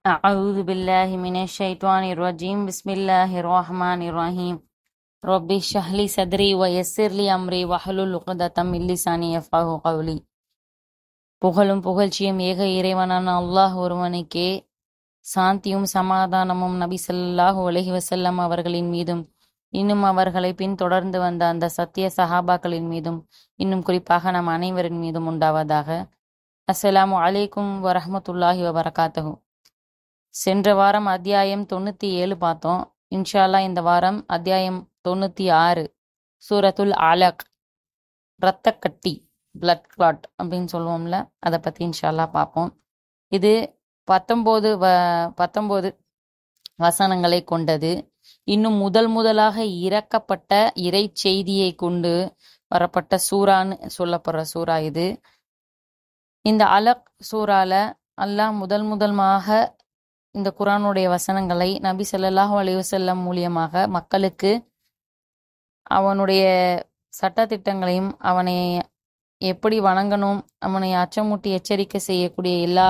أعوذ بالله من الشيطان الرجيم بسم الله الرحمن الرحيم رب اشرح لي صدري ويسر لي أمري واحلل عقدة من لساني يفقهوا قولي. புகழும் புகழ்ச்சியும் ஏக இறைவனான அல்லாஹ் ஒருவனுக்கே. சாந்தியும் சமாதானமும் நபி ஸல்லல்லாஹு அலைஹி வஸல்லம் அவர்களின் மீதும் இன்னும் அவர்களை பின் தொடர்ந்து வந்த அந்த சத்திய சஹாபாக்களின் மீதும் இன்னும் குறிப்பாக நம் அனைவரின் மீதும் உண்டாவதாக. அஸ்ஸலாமு அலைக்கும் வரஹ்மத்துல்லாஹி வபரகாத்துஹு. சென்ற வாரம் அத்தியாயம் 97 பார்த்தோம். இன்ஷா அல்லாஹ் இந்த வாரம் அத்தியாயம் 96 சூரத்துல் அலக், இரத்தக்கட்டி, பிளட் கிளாட் அப்படின்னு சொல்லுவோம்ல, அதை பற்றி இன்ஷா அல்லாஹ் பார்ப்போம். இது 19 வசனங்களை கொண்டது. இன்னும் முதலாக இறக்கப்பட்ட இறை செய்தியை கொண்டு வரப்பட்ட சூரான்னு சொல்லப்படுற சூரா இது. இந்த அலக் சூறால அல்லாஹ் முதல்மாக இந்த குர்ஆனுடைய வசனங்களை நபி ஸல்லல்லாஹு அலைஹி வஸல்லம் மூலியமாக மக்களுக்கு அவனுடைய சட்டதிட்டங்களையும் அவனை எப்படி வணங்கணும், அவனை அச்சமூட்டி எச்சரிக்கை செய்யக்கூடிய எல்லா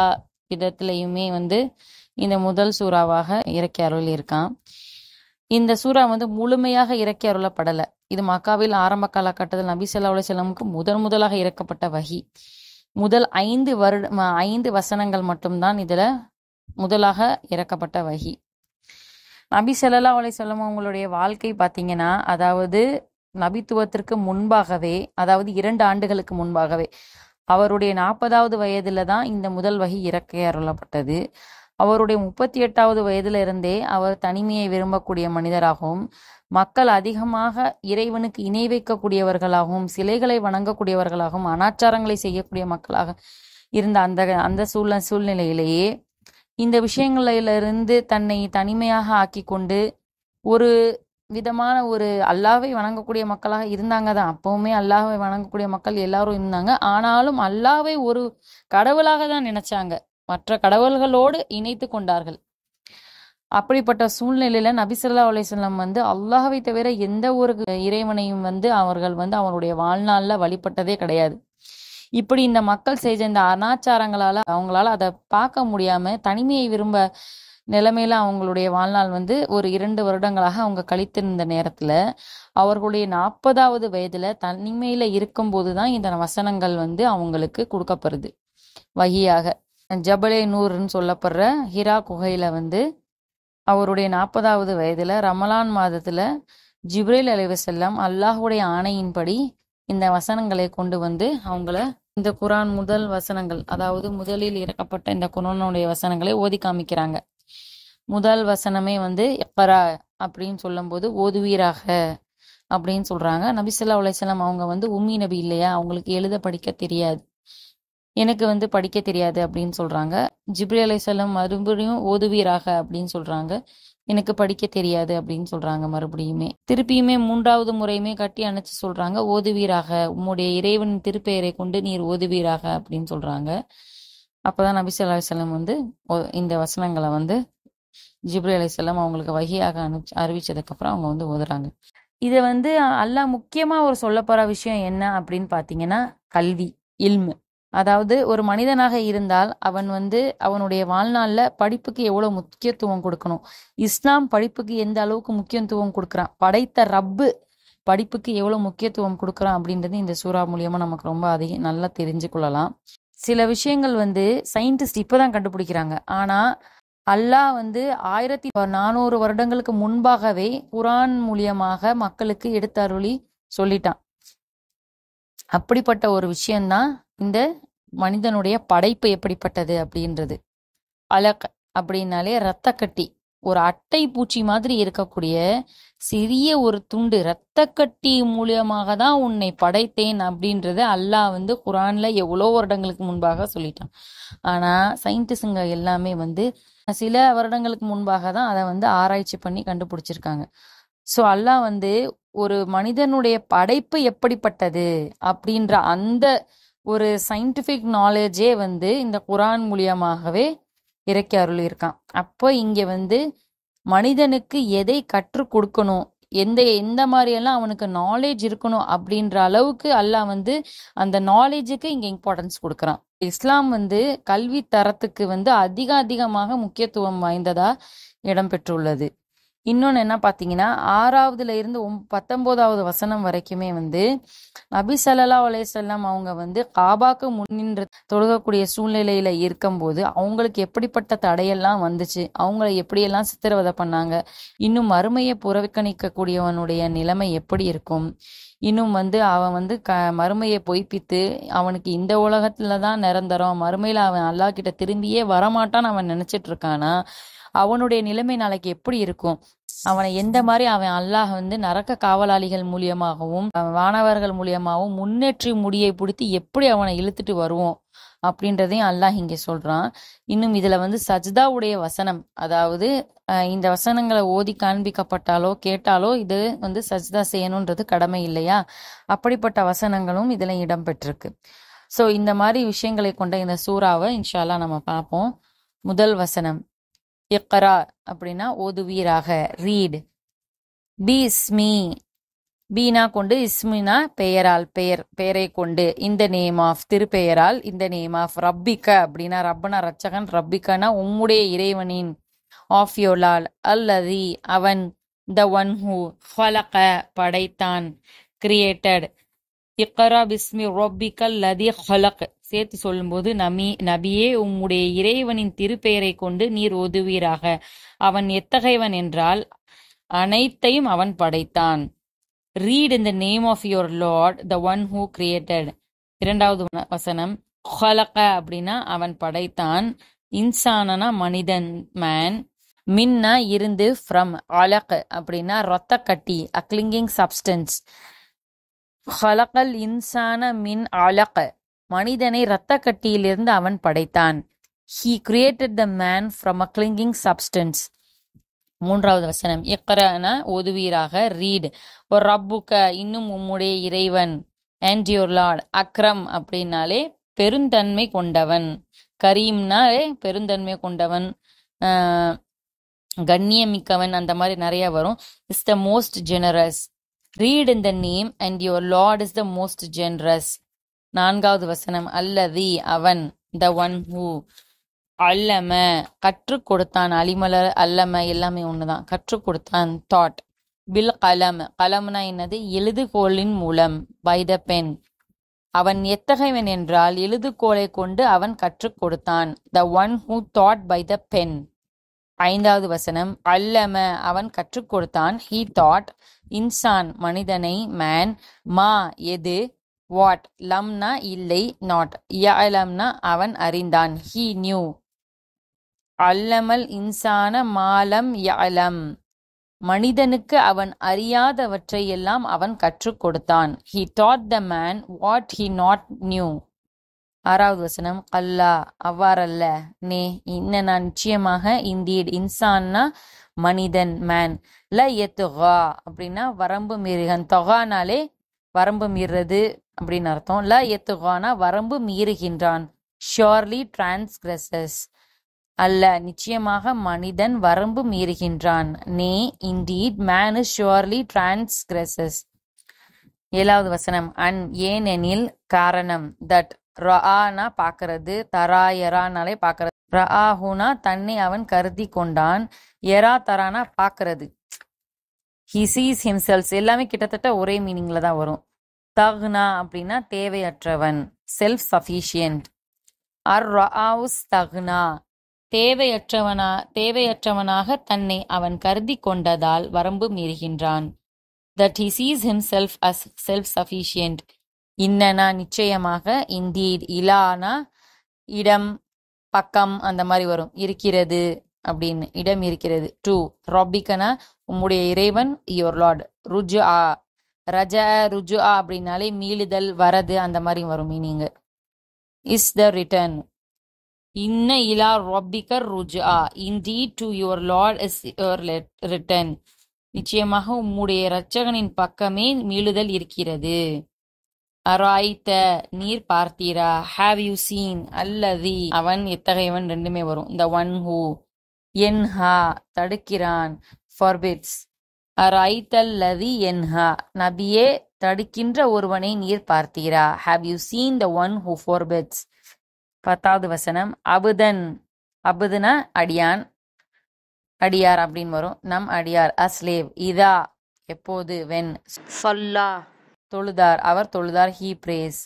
விதத்திலையுமே இந்த முதல் சூறாவாக இறக்கி அருள் இருக்கான். இந்த சூறா முழுமையாக இறக்கி அருளப்படலை. இது மக்காவில் ஆரம்ப காலகட்டத்தில் நபி ஸல்லல்லாஹு அலைஹி வஸல்லமுக்கு முதலாக இறக்கப்பட்ட வஹி. முதல் 5 வசனங்கள் மட்டும்தான் இதுல முதலாக இறக்கப்பட்ட வஹி. நபி ஸல்லல்லாஹு அலைஹி வஸல்லம் அவங்களுடைய வாழ்க்கை பார்த்தீங்கன்னா, அதாவது நபித்துவத்திற்கு முன்பாகவே, அதாவது 2 ஆண்டுகளுக்கு முன்பாகவே, அவருடைய 40வது வயதுல தான் இந்த முதல் வஹி இறக்கி அருளப்பட்டது. அவருடைய 38வது வயதுல இருந்தே அவர் தனிமையை விரும்பக்கூடிய மனிதராகவும், மக்கள் அதிகமாக இறைவனுக்கு இணை வைக்கக்கூடியவர்களாகவும், சிலைகளை வணங்கக்கூடியவர்களாகவும், அனாச்சாரங்களை செய்யக்கூடிய மக்களாக இருந்த அந்த சூழ்நிலையிலேயே இந்த விஷயங்களிலிருந்து தன்னை தனிமையாக ஆக்கி கொண்டு ஒரு விதமான அல்லாஹ்வை வணங்கக்கூடிய மக்களாக இருந்தாங்க தான். அப்பவுமே அல்லாஹ்வை வணங்கக்கூடிய மக்கள் எல்லாரும் இருந்தாங்க. ஆனாலும் அல்லாஹ்வை ஒரு கடவுளாக தான் நினைச்சாங்க, மற்ற கடவுள்களோடு இணைத்து கொண்டார்கள். அப்படிப்பட்ட சூழ்நிலையில நபி ஸல்லல்லாஹு அலைஹி வஸல்லம் அல்லாஹ்வை தவிர எந்த ஒரு இறைவனையும் அவர்கள் அவருடைய வாழ்நாள்ல வழிபட்டதே கிடையாது. இப்படி இந்த மக்கள் செஞ்ச இந்த அனாச்சாரங்களால அவங்களால அதை பார்க்க முடியாம தனிமையை விரும்ப நிலைமையில அவங்களுடைய வாழ்நாள் ஒரு 2 வருடங்களாக அவங்க கழித்திருந்த நேரத்துல அவர்களுடைய 40வது வயதுல தனிமையில இருக்கும் போதுதான் இந்த வசனங்கள் அவங்களுக்கு கொடுக்கப்படுது வஹியாக. ஜபலே நூர்ன்னு சொல்லப்படுற ஹிரா குகையில அவருடைய 40வது வயதுல ரமலான் மாதத்துல ஜிப்ரீல் அலைஹிஸ்ஸலாம் அல்லாஹ்வுடைய ஆணையின்படி இந்த வசனங்களை கொண்டு அவங்கள இந்த குர்ஆன் முதல் வசனங்கள், அதாவது முதலில் இறக்கப்பட்ட இந்த குர்ஆனுடைய வசனங்களை ஓதி காமிக்கிறாங்க. முதல் வசனமே இக்ரா அப்படின்னு சொல்லும் போது ஓதுவீராக அப்படின்னு சொல்றாங்க. நபி ஸல்லல்லாஹு அலைஹி வஸல்லம் அவங்க உம்மி நபி இல்லையா, அவங்களுக்கு எழுத படிக்க தெரியாது. எனக்கு படிக்க தெரியாது அப்படின்னு சொல்றாங்க. ஜிப்ரீல் அலைஹிஸ்ஸலாம் மறுபடியும் ஓதுவீராக அப்படின்னு சொல்றாங்க. எனக்கு படிக்க தெரியாது அப்படின்னு சொல்றாங்க. மறுபடியுமே திருப்பியுமே 3வது முறையுமே கட்டி அணைச்சு சொல்றாங்க, ஓதுவீராக, உம்முடைய இறைவனின் திருப்பெயரை கொண்டு நீர் ஓதுவீராக அப்படின்னு சொல்றாங்க. அப்பதான் நபி ஸல்லல்லாஹு அலைஹி வஸல்லம் இந்த வசனங்களை ஜிப்ரீல் அலைஹிஸ்ஸலாம் அவங்களுக்கு வஹியாக அறிவிச்சதுக்கு அப்புறம் அவங்க ஓதுறாங்க. இது அல்லாஹ் முக்கியமா சொல்லப்போற விஷயம் என்ன அப்படின்னு பாத்தீங்கன்னா, கல்வி, இல்மு. அதாவது ஒரு மனிதனாக இருந்தால் அவன் அவனுடைய வாழ்நாள்ல படிப்புக்கு எவ்வளவு முக்கியத்துவம் கொடுக்கணும், இஸ்லாம் படிப்புக்கு எந்த அளவுக்கு முக்கியத்துவம் கொடுக்குறான், படைத்த ரப்பு படிப்புக்கு எவ்வளவு முக்கியத்துவம் கொடுக்குறான் அப்படின்றது இந்த சூறா மூலியமா நமக்கு ரொம்ப அதிகம் நல்லா தெரிஞ்சு கொள்ளலாம். சில விஷயங்கள் சயின்டிஸ்ட் இப்பதான் கண்டுபிடிக்கிறாங்க. ஆனா அல்லாஹ் 1400 வருடங்களுக்கு முன்பாகவே குர்ஆன் மூலியமாக மக்களுக்கு எடுத்தருளி சொல்லிட்டான். அப்படிப்பட்ட ஒரு விஷயம்தான் இந்த மனிதனுடைய படைப்பு எப்படிப்பட்டது அப்படின்றது. அலக் அப்படின்னாலே இரத்தக்கட்டி, ஒரு அட்டை பூச்சி மாதிரி இருக்கக்கூடிய சிறிய ஒரு துண்டு இரத்தக்கட்டி மூலியமாக தான் உன்னை படைத்தேன் அப்படின்றத அல்லாஹ் குர்ஆன்ல எவ்வளோ வருடங்களுக்கு முன்பாக சொல்லிட்டான். ஆனா சயின்டிஸ்டுங்க எல்லாமே சில வருடங்களுக்கு முன்பாக தான் அதை ஆராய்ச்சி பண்ணி கண்டுபிடிச்சிருக்காங்க. ஸோ அல்லாஹ் ஒரு மனிதனுடைய படைப்பு எப்படிப்பட்டது அப்படின்ற அந்த ஒரு சயின்டிஃபிக் நாலேஜே இந்த குர்ஆன் மூலியமாகவே இறக்கி அருள் இருக்கான். அப்போ இங்க மனிதனுக்கு எதை கற்றுக் கொடுக்கணும், எந்த மாதிரியெல்லாம் அவனுக்கு நாலேஜ் இருக்கணும் அப்படின்ற அளவுக்கு அல்லாஹ் வந்து அந்த நாலேஜுக்கு இங்க இம்பார்ட்டன்ஸ் கொடுக்குறான். இஸ்லாம் வந்து கல்வி தரத்துக்கு வந்து அதிகமாக முக்கியத்துவம் வாய்ந்ததா இடம்பெற்றுள்ளது. இன்னொன்னு என்ன பாத்தீங்கன்னா, 6வதுல இருந்து 19வது வசனம் வரைக்குமே வந்து நபி ஸல்லல்லாஹு அலைஹி வஸல்லம் அவங்க வந்து காபாக்கு முன்னின்று தொழுகக்கூடிய சூழ்நிலையில இருக்கும்போது அவங்களுக்கு எப்படிப்பட்ட தடையெல்லாம் வந்துச்சு, அவங்கள எப்படியெல்லாம் சித்திரவதை பண்ணாங்க, இன்னும் மறுமையை புறக்கணிக்கக்கூடியவனுடைய நிலைமை எப்படி இருக்கும், இன்னும் வந்து அவன் வந்து மறுமையை பொய்ப்பித்து அவனுக்கு இந்த உலகத்துல தான் நிரந்தரம், மறுமையில அவன் அல்லாஹ் கிட்ட திரும்பியே வரமாட்டான்னு அவன் நினைச்சிட்டு இருக்கானா, அவனுடைய நிலைமை நாளைக்கு எப்படி இருக்கும், அவனை எந்த மாதிரி அவன் அல்லாஹ் வந்து நரக்க காவலாளிகள் மூலியமாகவும் வானவர்கள் மூலியமாகவும் முன்னேற்றி முடியை பிடித்து எப்படி அவனை இழுத்துட்டு வருவோம் அப்படின்றதையும் அல்லாஹ் இங்கே சொல்றான். இன்னும் இதுல வந்து சஜ்தாவுடைய வசனம், அதாவது இந்த வசனங்களை ஓதி காண்பிக்கப்பட்டாலோ கேட்டாலோ இது வந்து சஜ்தா செய்யணுன்றது கடமை இல்லையா, அப்படிப்பட்ட வசனங்களும் இதுல இடம்பெற்றிருக்கு. ஸோ இந்த மாதிரி விஷயங்களை கொண்ட இந்த சூறாவை இன்ஷா அல்லாஹ் நம்ம பார்ப்போம். முதல் வசனம் இக்ரா அப்படின்னா ஓதுவீராக, ரீட். பிஸ்மி, பீனா கொண்டு, இஸ்மினா பெயரால், பெயரை கொண்டு, இந்த நேம் ஆஃப் திருப்பெயரால், இந்த நேம் ஆஃப் ரப்பிக்க அப்படின்னா ரப்பனா ரச்சகன், ரப்பிக்கனா உம்முடைய இறைவனின், ஆஃப் யோலால், அல்லதி அவன், த ஒன் ஹூ, ஹலக படைத்தான், கிரியேட்டட். இக்ரா பிஸ்மி ரப்பிக்கல் லதி ஹலக் சேர்த்து சொல்லும்போது நபியே உம்முடைய இறைவனின் திருப்பெயரை கொண்டு நீர் ஓதுவீராக. அவன் எத்தகையவன் என்றால் அனைத்தையும் அவன் படைத்தான். Read in the name of your lord, the one who created. 2வது வசனம் ஹலக அப்படின்னா அவன் படைத்தான், இன்சானனா மனிதன், மேன், மின்னா இருந்து, ஃப்ரம், அலக் அப்படின்னா ரத்த கட்டி, அ கிளிங்கிங் சப்ஸ்டன்ஸ். ஹலகல் இன்சான மின் அலக், மனிதனை இரத்த கட்டியிலிருந்து அவன் படைத்தான். He created the man from a clinging substance. 3வது வசனம் இக்ரானா ஓதுவீராக, ரீட். ஒரு ரப்புக்க இன்னும் உம்முடைய இறைவன், and your lord. அக்ரம் அப்படின்னாலே பெருந்தன்மை கொண்டவன், கரீம்னாலே பெருந்தன்மை கொண்டவன், கண்ணியமிக்கவன், அந்த மாதிரி நிறைய வரும். Is the most generous. Read in the name and your Lord is the most generous. 4வது வசனம் அல்லதி அவன், த ஒன் ஹூ, அல்லம கற்றுக் கொடுத்தான், அலிமலர் அல்லம எல்லாமே ஒண்ணுதான், கற்றுக் கொடுத்தான், தாட். பில் கலம், கலம்னா என்னது, எழுதுகோலின் மூலம், பை த பென். அவன் எத்தகையவன் என்றால் எழுதுகோலை கொண்டு அவன் கற்றுக் கொடுத்தான், the one who taught by the pen. 5வது வசனம் அல்லம அவன் கற்றுக் கொடுத்தான், ஹீ தாட், இன்சான் மனிதனை, மேன், மா எது, வாட், லம்னா இல்லை, நாட், யஅலம்னா அவன் அறிந்தான், ஹீ நியூ. அல்லமல் இன்சான மாலம் யஅலம், மனிதனுக்கு அவன் அறியாதவற்றை எல்லாம் அவன் கற்றுக் கொடுத்தான். He dot the man what he not new. 6வது வசனம் கல்லா அவ்வாறல்ல, நே இன்ன நிச்சயமாக, இந்தீட் இன்சான்னா மனிதன், மேன், ல எத்துகா அப்படின்னா வரம்பு மீறுகன், தொகானாலே வரம்பு மீறுறது அப்படின்னு அர்த்தம். ல எத்துகானா வரம்பு மீறுகின்றான், ஷியோர்லி டிரான்ஸ்கிரஸஸ், அல்ல நிச்சயமாக மனிதன் வரம்பு மீறுகின்றான், நே இண்டீட் மேன் இஸ் ஷியோர்லி டிரான்ஸ்கிரஸஸ். 7வது வசனம் அன் ஏனெனில், காரணம், தட், ரஆனா பார்க்கறது, தரா எரானாலே பார்க்கறது, ரஆஹுனா தன்னை அவன் கருதி கொண்டான், எரா தரானா பார்க்கறது, ஹி சீஸ் ஹிம்செல்ஃப் எல்லாமே கிட்டத்தட்ட ஒரே மீனிங்ல தான் வரும். தக்னா அப்படின்னா தேவையற்றவன், செல்ஃப் சஃபிஷியன்ட். அர் ரஆவுஸ் தக்னா தேவையற்றவனாக தன்னை அவன் கருதி கொண்டதால் வரம்பு மீறுகின்றான். That he sees himself as self sufficient. இன்னனா நிச்சயமாக, இண்டீட் இலானா இடம், பக்கம் அந்த மாதிரி வரும், இருக்கிறது அப்படின்னு, இடம் இருக்கிறது. 2 ரப்பிக்கனா உம்முடைய இறைவன், யுவர் லார்ட். ருஜு ஆ, ரஜ ருஜு ஆ அப்படின்னாலே மீளுதல், வரது அந்த மாதிரி வரும் மீனிங். Is the return. இன்ன இலா ரப்பிக்கர் ருஜு ஆ, indeed to your Lord is your return. நிச்சயமாக உம்முடைய இரட்சகனின் பக்கமே மீளுதல் இருக்கிறது. அராய்த்த நீர் பார்த்தீரா, ஹாவ் யூ சீன், அல்லதி அவன் எத்தகையவன் ரெண்டுமே வரும். த ஒன் ஹூ, என்ஹா தடுக்கிறான், ஃபார்பிட்ஸ், அரைத்தல்லதி என்ஹா, நபியே தடுக்கின்ற ஒருவனை நீர் பார்த்தீரா? Have you seen the one who forbids? 10வது வசனம். அபுதன், அபுதுனா அடியான், அடியார் அப்படின்னு வரும். நம் அடியார். அஸ்லேவ், இதா எப்போது, வென், சொல்லா தொழுதார், அவர் தொழுதார், ஹீ பிரேஸ்.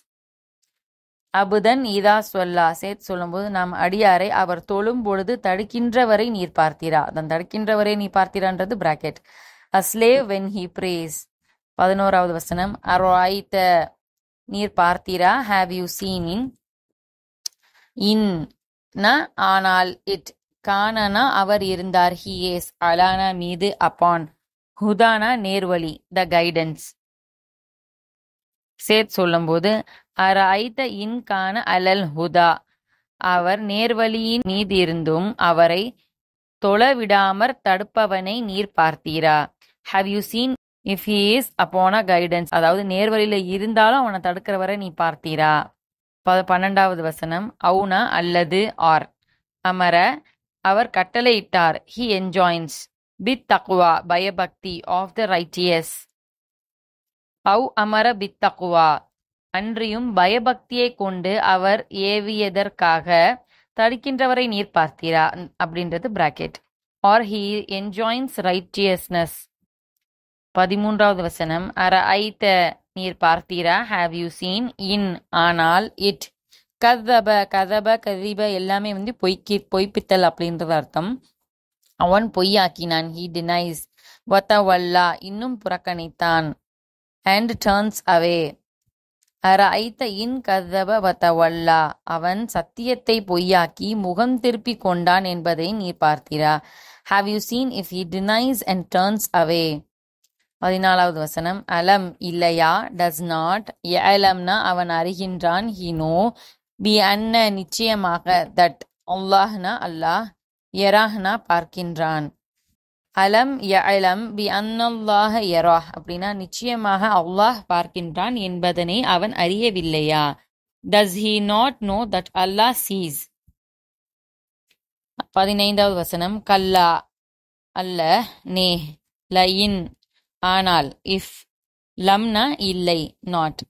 அபுதன் இதா சொல்லா, சேர்த்து சொல்லும்போது நம் அடியாரை அவர் தொழும் பொழுது தடுக்கின்றவரை நீர் பார்த்தீரா. அதன் தடுக்கின்றவரை நீ பார்த்தீரான்றது bracket. A slave when he prays. 11வது வசனம். அராய்த, நீர் பார்த்தீரா. ஹாவ் யூ சீன் இன் ந ஆனால், இட் கானனா அவர் இருந்தார், ஹி இஸ் அலானா மீது, அப்பான், ஹுதானா நேர்வழி, த கைடன்ஸ். சேர்த்து சொல்லும்போது அராய்த இன் கான அலல் ஹுதா, அவர் நேர்வழியின் மீது இருந்தும் அவரை தொழவிடாமற் தடுப்பவனை நீர் பார்த்தீரா. Have you seen if he is upon a guidance, அதாவது நேர்வழியில இருந்தாலும் அவனை தடுக்கிறவரை நீ பார்த்தீரா. 12வது வசனம். அவுனா அல்லது ஆர், அமர அவர் கட்டளையிட்டார், ஹி என்ஜாயின்ஸ், பித் தக்வா பயபக்தி, ஆஃப் த ரைட்டியஸ். அவ் அமர பித் தக்வா, அன்றியும் பயபக்தியை கொண்டு அவர் ஏவியதற்காக தடுக்கின்றவரை நீர் பார்த்தீரா அப்படின்றது bracket. Or he enjoins righteousness. 13வது வசனம். அர ஐத்த, நீர் பார்த்தீரா. ஹாவ் யூ சீன் இன் ஆனால், இட் கதப, கதப கதிப எல்லாமே பொய்ப்பித்தல் அப்படின்றது அர்த்தம். அவன் பொய்யாக்கினான், ஹி டினைஸ். வத்தவல்லா, இன்னும் புறக்கணித்தான், அண்ட் டர்ன்ஸ் அவே. அரைத்த இன் கதப வத்தவல்லா, அவன் சத்தியத்தை பொய்யாக்கி முகம் திருப்பி கொண்டான் என்பதை நீர் பார்த்தீரா. Have you seen if he denies and turns away. 14வது வசனம். அலம் இல்லையா, டஸ் நாட், யஅலம்னா அவன் அறிகின்றான், ஹி நோ, பி அன்ன நிச்சயமாக, தட், அல்லாஹ்னா அல்லாஹ், யராஹ்னா பார்க்கின்றான். அலம் யஅலம் பி அன்னல்லாஹ யராஹ் அப்படின்னா நிச்சயமாக அல்லாஹ் பார்க்கின்றான் என்பதனை அவன் அறியவில்லையா. Does he not know that Allah sees. 15வது வசனம். கல்லா அல்ல, நே, லயின் ஆனால், இஃப், லம்னா இல்லை, நாட்,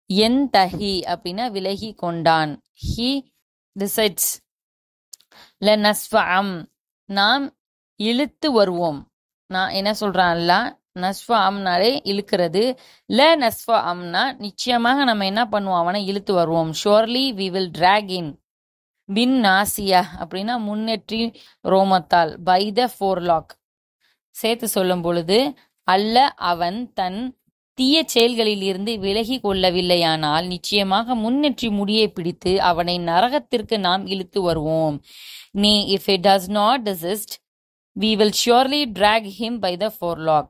என் தஹி அப்படின்னா விலகி கொண்டான், ஹி டிசைட்ஸ், ல நஸ்ஃபஅம் நாம் இழுத்து வருவோம். நான் என்ன சொல்றான் அல்லா, நஸ்ஃபா அம்னாலே இழுக்கிறது, ல நஸ்ஃபா அம்னா நிச்சயமாக நம்ம என்ன பண்ணுவோம், அவனை இழுத்து வருவோம். Surely we will drag in. பின் நாசியா அப்படின்னா முன்னேற்றி ரோமத்தால், பை த ஃபோர்லாக். சேர்த்து சொல்லும் பொழுது அல்ல அவன் தன் தீய செயல்களில் இருந்து விலகி கொள்ளவில்லையானால் நிச்சயமாக முன்னேற்றி முடியை பிடித்து அவனை நரகத்திற்கு நாம் இழுத்து வருவோம். நீ if it does not desist, we will surely drag him by the forelock.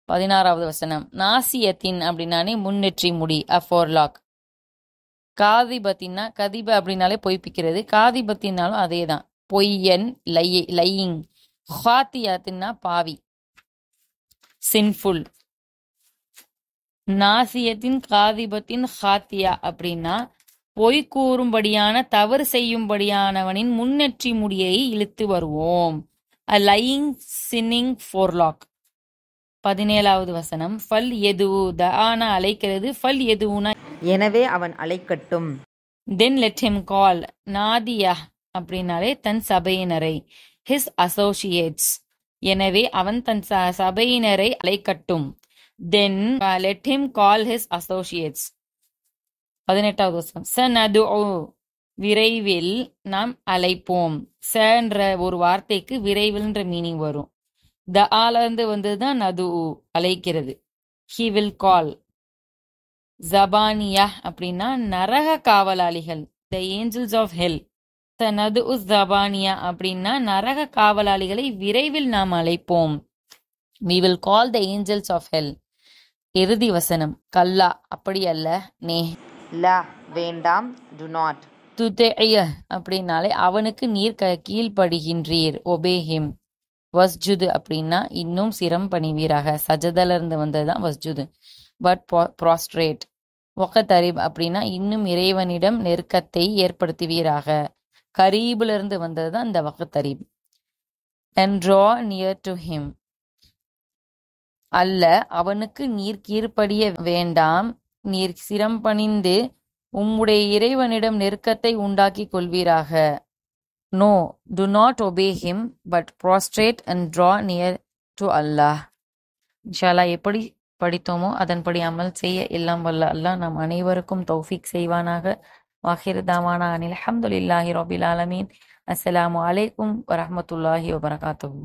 16வது வசனம். நாசியத்தின் அப்படின்னாலே முன்னேற்றி முடி, அ ஃபோர்லாக். காதிபத்தின்னா, கதிப அப்படின்னாலே பொய்ப்பிக்கிறது, காதிபத்தினாலும் அதே தான், பொய்யன், லையிங். ஹாத்தியாத்தின்னா பாவி, சின்ஃபுல். நாசியத்தின் காதிபத்தின் ஹாத்தியா அப்படின்னா பொய் கூறும்படியான தவறு செய்யும்படியானவனின் முன்னேற்றி முடியை இழுத்து வருவோம். A lying sinning forelock. 17வது வசனம். ஃபல் எதுவு, தஆனா அழைக்கிறது, ஃபல் எதுவுனா எனவே அவன் அழைக்கட்டும். Then let him call, Nadia அப்படின்னாலே தன் சபையினரை, his associates, எனவே அவன் தன் சபையினரை அழைக்கட்டும். Then let him call his associates. 18வது வசனம். சனதுஉ, விரைவில் நாம் அழைப்போம். சன்ற ஒரு வார்த்தைக்கு விரைவில்ன்ற மீனிங் வரும். த ஆலந்து வந்ததுதான் நது, அழைக்கிறது. He will call. ஜபானியா அப்படின்னா நரக காவலாளிகள், த ஏஞ்சல்ஸ் ஆஃப் ஹெல். நது ஜபானியா அப்படின்னா நரக காவலாளிகளை விரைவில் நாம் அழைப்போம். we will call the angels of hell. இறுதி வசனம். கல்லா அப்படி அல்ல, நே, லா வேண்டாம், do not. துதேய அப்படின்னாலே அவனுக்கு நீர் கீழ்ப்படுகின்றீர், obey him. வஸ்ஜுது அப்படின்னா இன்னும் சிரம் பணிவீராக, சஜதல இருந்து வந்ததுதான் வஸ்ஜுது, பட் prostrate. வகதரிப் அப்படின்னா இன்னும் இறைவனிடம் நெருக்கத்தை ஏற்படுத்துவீராக, கரீபுல இருந்து வந்ததுதான் இந்த வகதரிப். and draw near to him. அல்ல, அவனுக்கு நீர் கீழ்ப்படிய வேண்டாம். நீர் சிரம்பணிந்து உம்முடைய இறைவனிடம் நெருக்கத்தை உண்டாக்கிக் கொள்வீராக. No, do not obey him, but prostrate and draw near to Allah. இன்ஷா அல்லாஹ் எப்படி படித்தோமோ அதன்படி அமல் செய்ய எல்லாம் வல்ல அல்லாஹ் நம் அனைவருக்கும் தௌஃபீக் செய்வானாக. வாஹிர் தாவானா அனில் அல்ஹம்துலில்லாஹி ரபில் ஆலமீன். அஸ்ஸலாமு அலைக்கும் வரஹ்மத்துல்லாஹி வபரகாத்துஹு.